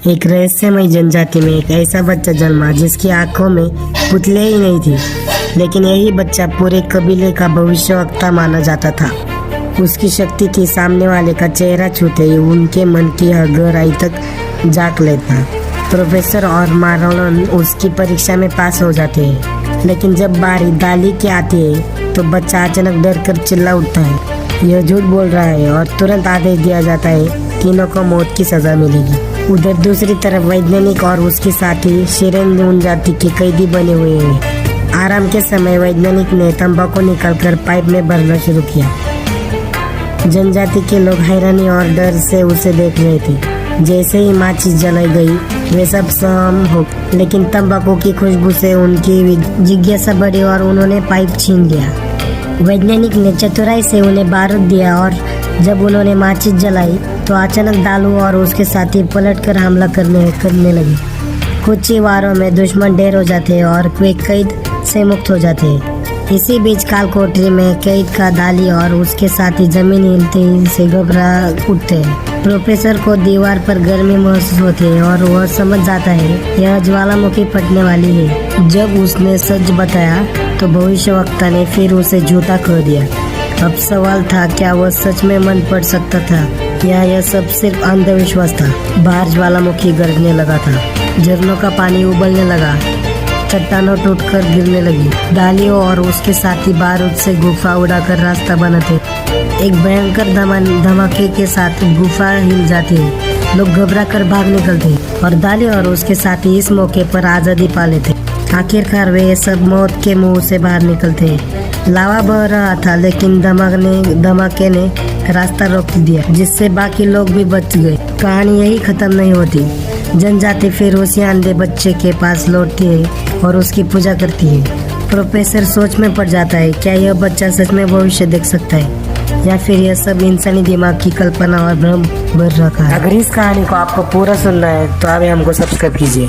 एक रहस्यमय जनजाति में एक ऐसा बच्चा जन्मा जिसकी आंखों में पुतले ही नहीं थी, लेकिन यही बच्चा पूरे कबीले का भविष्यवक्ता माना जाता था। उसकी शक्ति थी सामने वाले का चेहरा छूते ही उनके मन की गहराई तक झांक लेता। प्रोफेसर और मारोलन उसकी परीक्षा में पास हो जाते हैं, लेकिन जब बारी दाली की आती है तो बच्चा अचानक डर कर चिल्ला उठता है। यह झूठ बोल रहा है और तुरंत आदेश दिया जाता है, तीनों को मौत की सजा मिलेगी। उधर दूसरी तरफ वैज्ञानिक और उसके साथी शिरेन उन जाति के कैदी बने हुए हैं। आराम के समय वैज्ञानिक ने तंबाकू निकालकर पाइप में भरना शुरू किया। जनजाति के लोग हैरानी और डर से उसे देख रहे थे। जैसे ही माचिस जलाई गई वे सब सहम हो, लेकिन तंबाकू की खुशबू से उनकी जिज्ञासा बढ़ी और उन्होंने पाइप छीन लिया। वैज्ञानिक ने चतुराई से उन्हें बारूद दिया और जब उन्होंने माचिस जलाई तो अचानक दालू और उसके साथी पलटकर हमला करने लगे। कुछ ही वारों में दुश्मन ढेर हो जाते हैं और वे कैद से मुक्त हो जाते हैं। इसी बीच काल कोठरी में कैद का दाली और उसके साथी जमीन हिलते ही से घबरा उठते हैं। प्रोफेसर को दीवार पर गर्मी महसूस होती है और वह समझ जाता है यह ज्वालामुखी फटने वाली है। जब उसने सच बताया तो भविष्यवक्ता ने फिर उसे झूठा कह दिया। अब सवाल था, क्या वह सच में मन पढ़ सकता था या यह सब सिर्फ अंधविश्वास था। बाहर ज्वालामुखी गरजने लगा था, झरनों का पानी उबलने लगा, चट्टानों टूटकर गिरने लगी। दालियों और उसके साथी बारूद से गुफा उड़ाकर रास्ता बनाते। एक भयंकर धमाके के साथ गुफा हिल जाती है। लोग घबरा कर भाग निकलते और दाली और उसके साथी इस मौके पर आजादी पा लेते। आखिरकार वे सब मौत के मुंह से बाहर निकलते। लावा बह रहा था, लेकिन धमाके ने रास्ता रोक दिया, जिससे बाकी लोग भी बच गए। कहानी यही खत्म नहीं होती। जनजाति फिर उसी अंधे बच्चे के पास लौटती है और उसकी पूजा करती है। प्रोफेसर सोच में पड़ जाता है, क्या यह बच्चा सच में भविष्य देख सकता है या फिर यह सब इंसानी दिमाग की कल्पना और भ्रम भर रखा है। अगर इस कहानी को आपको पूरा सुनना है तो अभी हमको सब्सक्राइब कीजिए।